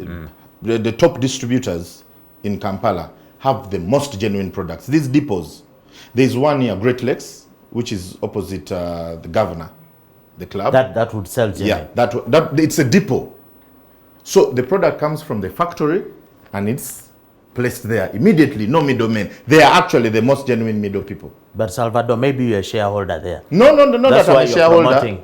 the top distributors in Kampala have the most genuine products. These depots, there's one near Great Lakes, which is opposite the governor, the club. That would sell genuine. Yeah, that it's a depot. So the product comes from the factory and it's placed there immediately, no middlemen. They are actually the most genuine middle people. But Salvador, maybe you're a shareholder there. No, That's that why I'm a you're shareholder. promoting.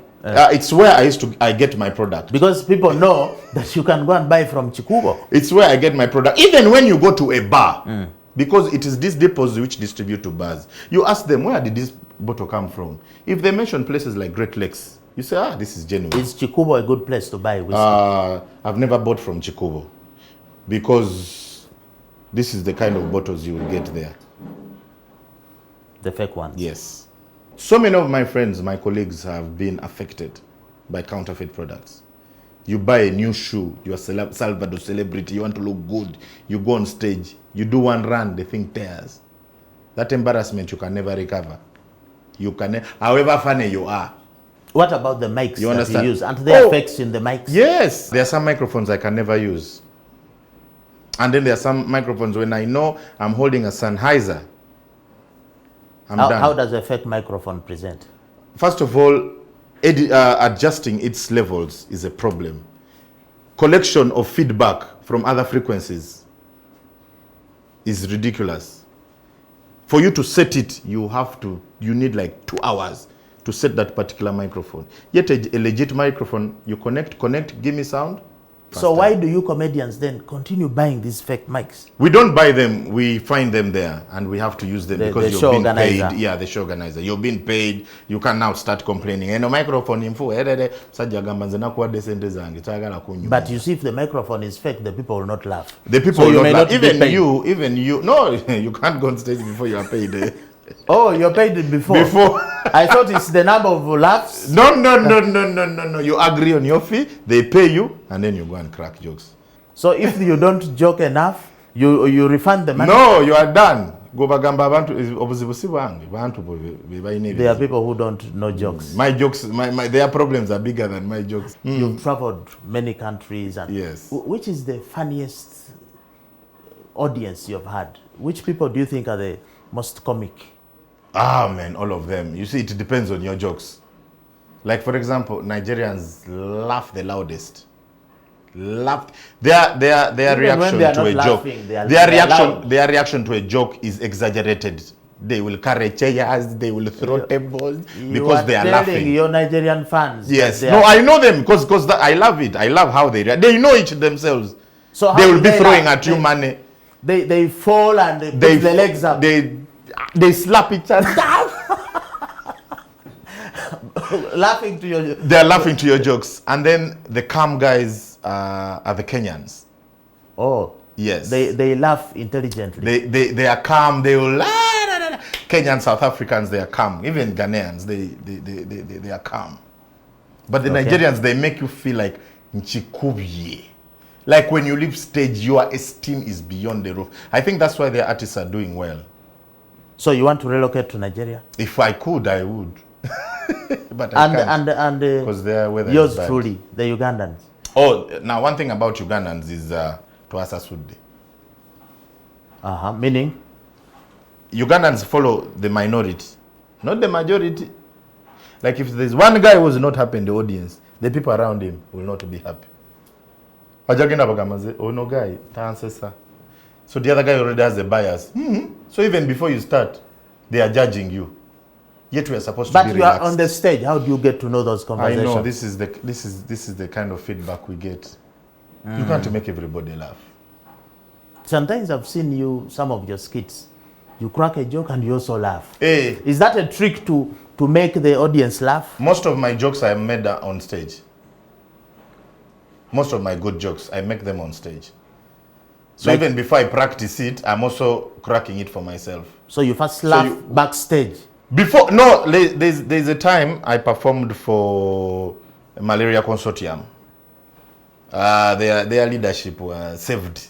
It's where I get my product. Because people know that you can go and buy from Chikubo. It's where I get my product. Even when you go to a bar, because it is these depots which distribute to bars. You ask them, where did this bottle come from? If they mention places like Great Lakes, you say, this is genuine. Is Chikubo a good place to buy whiskey? I've never bought from Chikubo because this is the kind of bottles you will get there. The fake ones? Yes. So many of my friends, my colleagues have been affected by counterfeit products. You buy a new shoe, you're a Salvador celebrity, you want to look good, you go on stage, you do one run, the thing tears. That embarrassment you can never recover. You can, however funny you are. What about the mics You that understand? you use? Aren't there effects in the mics? Yes, there are some microphones I can never use. And then there are some microphones when I know I'm holding a Sennheiser, I'm done. How does a fake microphone present? First of all, adjusting its levels is a problem. Collection of feedback from other frequencies is ridiculous. For you to set it, you need like 2 hours to set that particular microphone. Yet a legit microphone, you connect, give me sound. So why do you comedians then continue buying these fake mics? We don't buy them, we find them there and we have to use them because you're being organizer. paid. Yeah, the show organizer. You're being paid, you can now start complaining. And a microphone info, but you see, if the microphone is fake, the people will not laugh. The people so will not laugh. Even you. No, you can't go on stage before you are paid. Oh, you're paid before? Before. I thought it's the number of laughs. No. You agree on your fee, they pay you, and then you go and crack jokes. So if you don't joke enough, you refund the money? No, you are done. There are people who don't know jokes. My jokes, their problems are bigger than my jokes. You've traveled many countries. And yes. Which is the funniest audience you've had? Which people do you think are the most comic? Man, all of them. You see, it depends on your jokes. Like, for example, Nigerians laugh the loudest. Their reaction to a joke. Their reaction to a joke is exaggerated. They will carry chairs, they will throw tables because they are laughing. Your Nigerian fans. Yes. No, I know them because I love it. I love how they react. They know it themselves. So they will be throwing at you money. They fall and they put the legs up. They slap each other. Laughing to your. They're laughing to your jokes, and then the calm guys are the Kenyans. Oh. Yes. They laugh intelligently. They are calm. They will Kenyan, South Africans, they are calm. Even Ghanaians, they are calm. But the Nigerians, they make you feel like Nchikubye. Like when you leave stage, your esteem is beyond the roof. I think that's why their artists are doing well. So you want to relocate to Nigeria? If I could, I would. But I can't. And because their weather yours is bad. truly, the Ugandans. Oh, now one thing about Ugandans is Tuasa Sudde. Meaning? Ugandans follow the minority, not the majority. Like if there's one guy who was not happy in the audience, the people around him will not be happy. Oh no guy, so the other guy already has the bias. So even before you start, they are judging you. Yet we are supposed to be relaxed. But you are on the stage. How do you get to know those conversations? I know this is the kind of feedback we get. You can't make everybody laugh. Sometimes I've seen some of your skits. You crack a joke and you also laugh. Hey. Is that a trick to make the audience laugh? Most of my jokes I made on stage. Most of my good jokes, I make them on stage. So like, even before I practice it, I'm also cracking it for myself. So you first laugh backstage? Before, no, there's a time I performed for a malaria consortium. Their leadership was saved.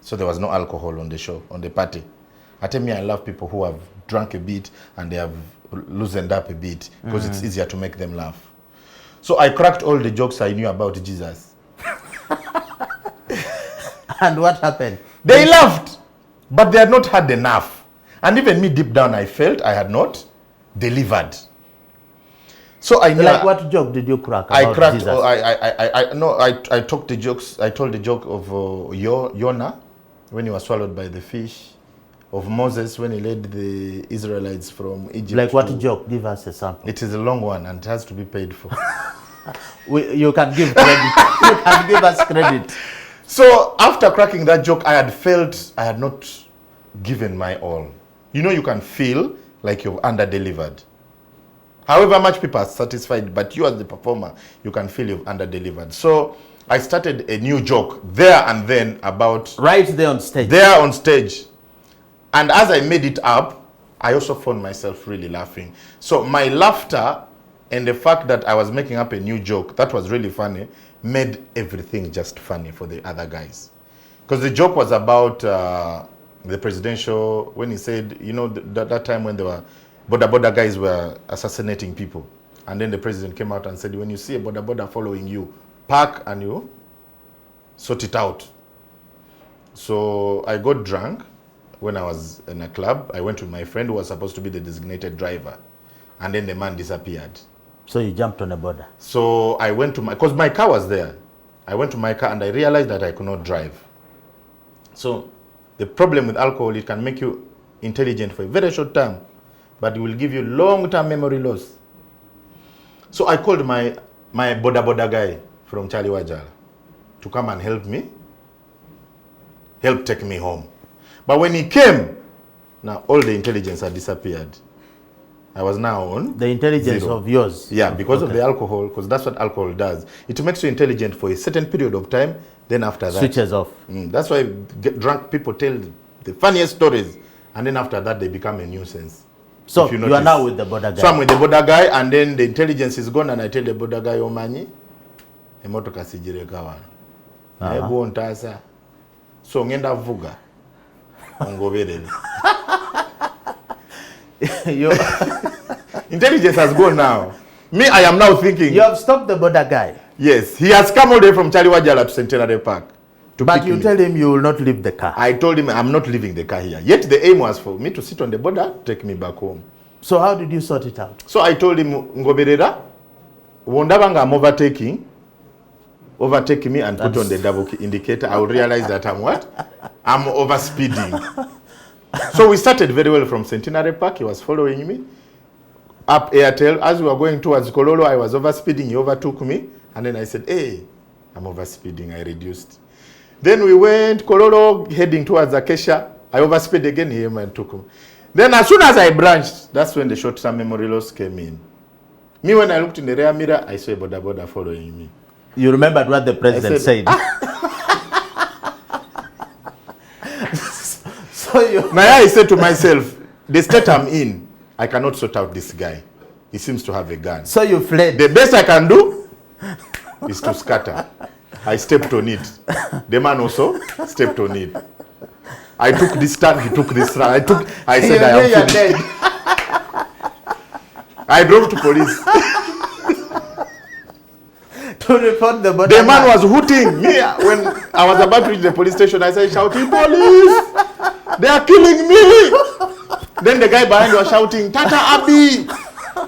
So there was no alcohol on the show, on the party. I tell me I love people who have drunk a bit and they have loosened up a bit because it's easier to make them laugh. So I cracked all the jokes I knew about Jesus. And what happened? They laughed, but they had not had enough. And even me deep down, I felt I had not Underdelivered. So I knew. Like what joke did you crack about I cracked. Jesus? I told the jokes. I told the joke of Jonah when he was swallowed by the fish, of Moses when he led the Israelites from Egypt. Like what joke? Give us a sample. It is a long one and it has to be paid for. You can give credit. You can give us credit. So after cracking that joke, I had felt I had not given my all. You know, you can feel like you've underdelivered. However much people are satisfied, but you as the performer, you can feel you've underdelivered. So I started a new joke there and then about... Right there on stage. There on stage. And as I made it up, I also found myself really laughing. So my laughter and the fact that I was making up a new joke, that was really funny, made everything just funny for the other guys. Because the joke was about the presidential, when he said, you know, that time when there were border guys were assassinating people. And then the president came out and said, when you see a border following you, park and you sort it out. So I got drunk when I was in a club. I went with my friend who was supposed to be the designated driver. And then the man disappeared. So you jumped on a border? So I went to because my car was there. I went to my car and I realized that I could not drive. So the problem with alcohol, it can make you intelligent for a very short time, but it will give you long-term memory loss. So I called my boda guy from Charlie Wajala to come and help take me home. But when he came, now all the intelligence had disappeared. I was now on the intelligence zero. Of yours. Yeah, because of the alcohol, because that's what alcohol does. It makes you intelligent for a certain period of time, then after that... Switches off. That's why drunk people tell the funniest stories, and then after that they become a nuisance. So you are now with the border guy. So I'm with the border guy, and then the intelligence is gone, and I tell the border guy, Omanyi, emotoka sijireka wana. Ego ontasa. So ngenda vuga. Ongoberere. Intelligence has gone now. Me, I am now thinking... You have stopped the border guy. Yes, he has come all the way from Charlie Wajala to Centenary Park. But you tell him you will not leave the car. I told him I'm not leaving the car here. Yet the aim was for me to sit on the border, take me back home. So how did you sort it out? So I told him, Ngoberera, wondabanga I'm overtaking me and put on the double indicator. I will realize that I'm what? I'm overspeeding. So we started very well from Centenary Park. He was following me. Up Airtel. As we were going towards Kololo, I was overspeeding. He overtook me. And then I said, hey, I'm overspeeding. I reduced. Then we went Kololo, heading towards Acacia. I overspeed again. He came and took me. Then as soon as I branched, that's when the short-term memory loss came in. Me, when I looked in the rear mirror, I saw a border following me. You remembered what the president said. Now I said to myself, the state I'm in, I cannot sort out this guy. He seems to have a gun. So you fled. The best I can do is to scatter. I stepped on it. The man also stepped on it. I took this turn, he took this turn. I said I am finished. I drove to police. To report the border. The man was hooting me. When I was about to reach the police station, I said, shouting, police! They are killing me! Then the guy behind was shouting, Tata Abi!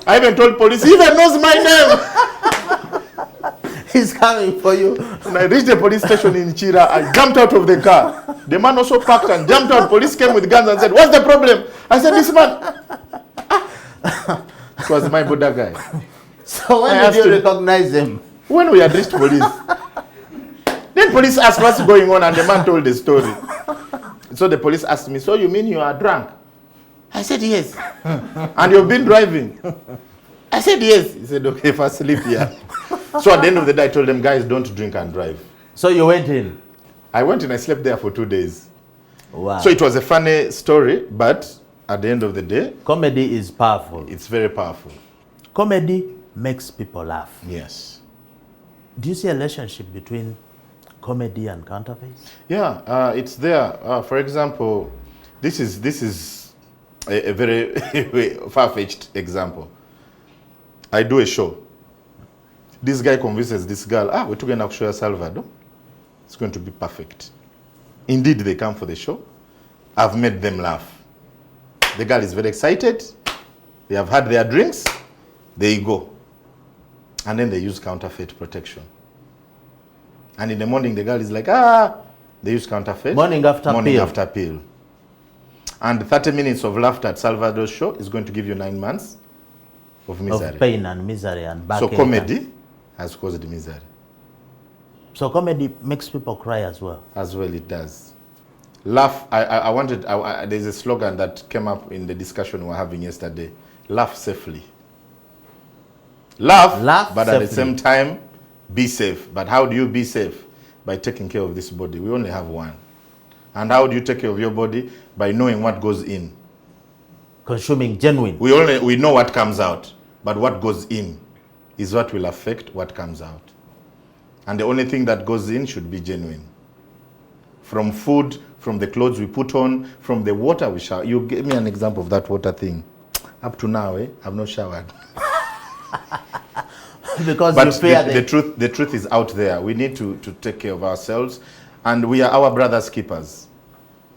I even told police, he even knows my name! He's coming for you. When I reached the police station in Chira, I jumped out of the car. The man also parked and jumped out. Police came with guns and said, what's the problem? I said, this man. It was my border guy. So when did you recognize him? When we had reached police. Then police asked what's going on and the man told the story. So the police asked me, so you mean you are drunk? I said, yes. And you've been driving? I said, yes. He said, okay, if I sleep here. So at the end of the day, I told them, guys, don't drink and drive. So you went in? I went and I slept there for 2 days. Wow. So it was a funny story, but at the end of the day... Comedy is powerful. It's very powerful. Comedy makes people laugh. Yes. Do you see a relationship between comedy and counterfeits? Yeah, it's there. For example, this is a very far-fetched example. I do a show. This guy convinces this girl, we're going to show you Salvador. It's going to be perfect. Indeed, they come for the show. I've made them laugh. The girl is very excited. They have had their drinks, they go. And then they use counterfeit protection. And in the morning, the girl is like, they use counterfeit. Morning after pill. And 30 minutes of laughter at Salvador's show is going to give you 9 months of misery. Of pain and misery and backache. So comedy has caused misery. So comedy makes people cry as well. As well it does. Laugh, there's a slogan that came up in the discussion we were having yesterday. Laugh safely. Laugh but safely. At the same time, be safe. But how do you be safe? By taking care of this body. We only have one. And how do you take care of your body? By knowing what goes in. Consuming genuine. We know what comes out. But what goes in is what will affect what comes out. And the only thing that goes in should be genuine. From food, from the clothes we put on, from the water we shower. You give me an example of that water thing. Up to now, I've not showered. Because but you fear the truth is out there. We need to take care of ourselves, and we are our brother's keepers.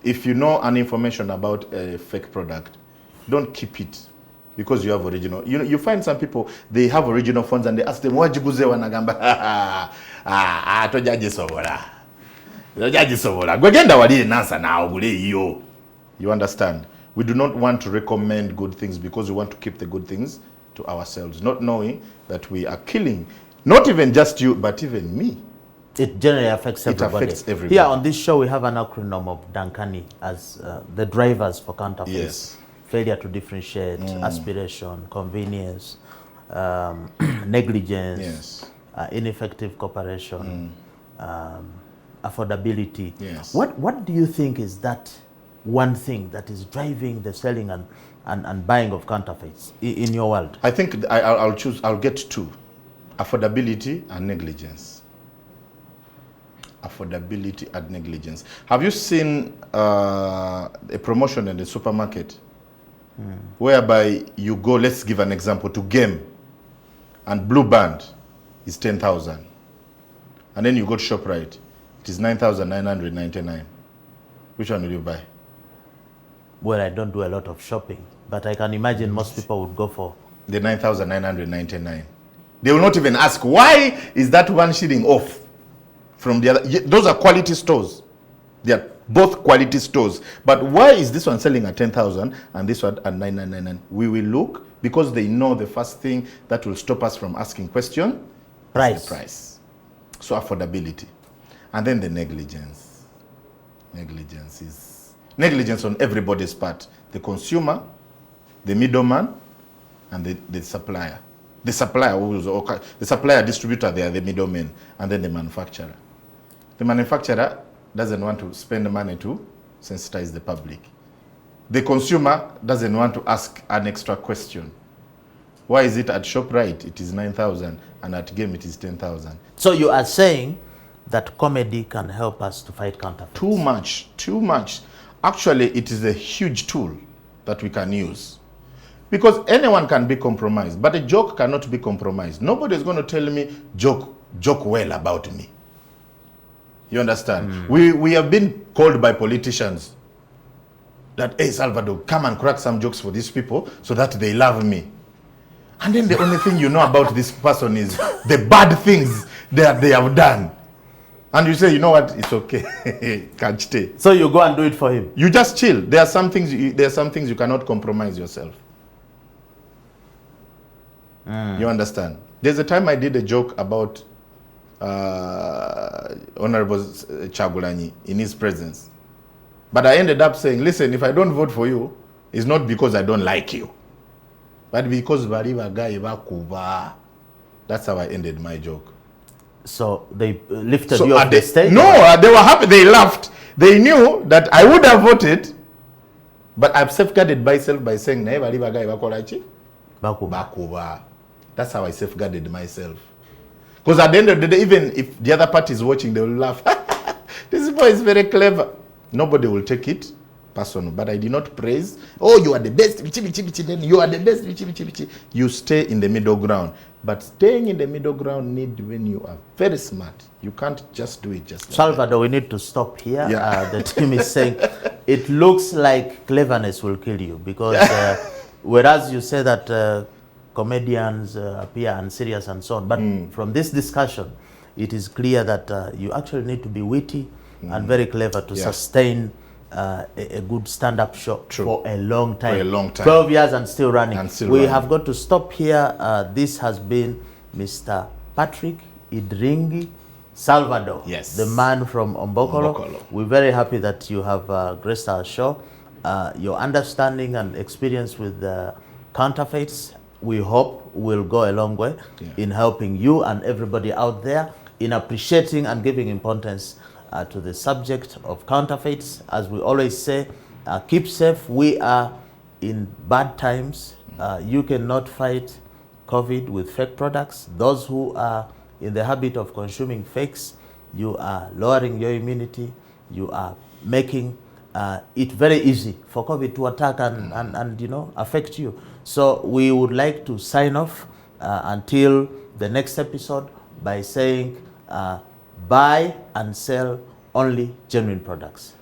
If you know an information about a fake product, don't keep it because you have original. You find some people, they have original phones and they ask them, wajiguze wanagamba, tojaji sobola. You understand? We do not want to recommend good things because we want to keep the good things to ourselves, not knowing that we are killing, not even just you, but even me. It generally affects everybody. It affects everybody. Here on this show, we have an acronym of DANKANI as the drivers for counterfeits. Yes. Failure to differentiate, aspiration, convenience, negligence, yes. Ineffective cooperation, affordability. Yes. What do you think is that one thing that is driving the selling and buying of counterfeits in your world? I think I'll get two: affordability and negligence. Affordability and negligence. Have you seen a promotion in the supermarket whereby you go, let's give an example, to Game, and Blue Band is 10,000, and then you go to ShopRite, it is 9,999. Which one will you buy? Well, I don't do a lot of shopping, but I can imagine most people would go for the 9,999. They will not even ask, why is that 1 shilling off from the other? Those are quality stores. They are both quality stores. But why is this one selling at 10,000 and this one at 9,999? We will look because they know the first thing that will stop us from asking question, price. Is the price. So affordability. And then the negligence. Negligence is negligence on everybody's part. The consumer, the middleman, and the supplier. The supplier distributor, they are the middlemen, and then the manufacturer. The manufacturer doesn't want to spend money to sensitize the public. The consumer doesn't want to ask an extra question. Why is it at ShopRite it is 9,000 and at Game it is 10,000? So you are saying that comedy can help us to fight counterfeits? Too much. Actually, it is a huge tool that we can use. Because anyone can be compromised, but a joke cannot be compromised. Nobody is going to tell me, joke well about me. You understand? We have been called by politicians that, hey, Salvador, come and crack some jokes for these people so that they love me. And then the only thing you know about this person is the bad things that they have done. And you say, you know what, it's okay. Can't stay. So you go and do it for him? You just chill. There are some things you cannot compromise yourself. You understand? There's a time I did a joke about Honorable Chagulanyi in his presence. But I ended up saying, listen, if I don't vote for you, it's not because I don't like you, but because that's how I ended my joke. So they lifted you off the stage? No, they were happy. They laughed. They knew that I would have voted, but I've safeguarded myself by saying, Bakuba. That's how I safeguarded myself. Because at the end of the day, even if the other party is watching, they will laugh. This boy is very clever. Nobody will take it personal. But I did not praise, oh, you are the best, then you are the best, you stay in the middle ground. But staying in the middle ground need when you are very smart. You can't just do it just like Salvador, that. we need to stop here. Yeah. The team is saying it looks like cleverness will kill you because whereas you say that comedians appear unserious and so on, but from this discussion, it is clear that you actually need to be witty and very clever to sustain a good stand-up show for a long time. For a long time. 12 years and still running. We have got to stop here. This has been Mr. Patrick Idringi Salvador, yes, the man from Ombokolo. We're very happy that you have graced our show. Your understanding and experience with counterfeits, we hope, will go a long way in helping you and everybody out there in appreciating and giving importance to the subject of counterfeits. As we always say, keep safe. We are in bad times. You cannot fight COVID with fake products. Those who are in the habit of consuming fakes, you are lowering your immunity. You are making it very easy for COVID to attack and you know, affect you. So we would like to sign off until the next episode by saying buy and sell only genuine products.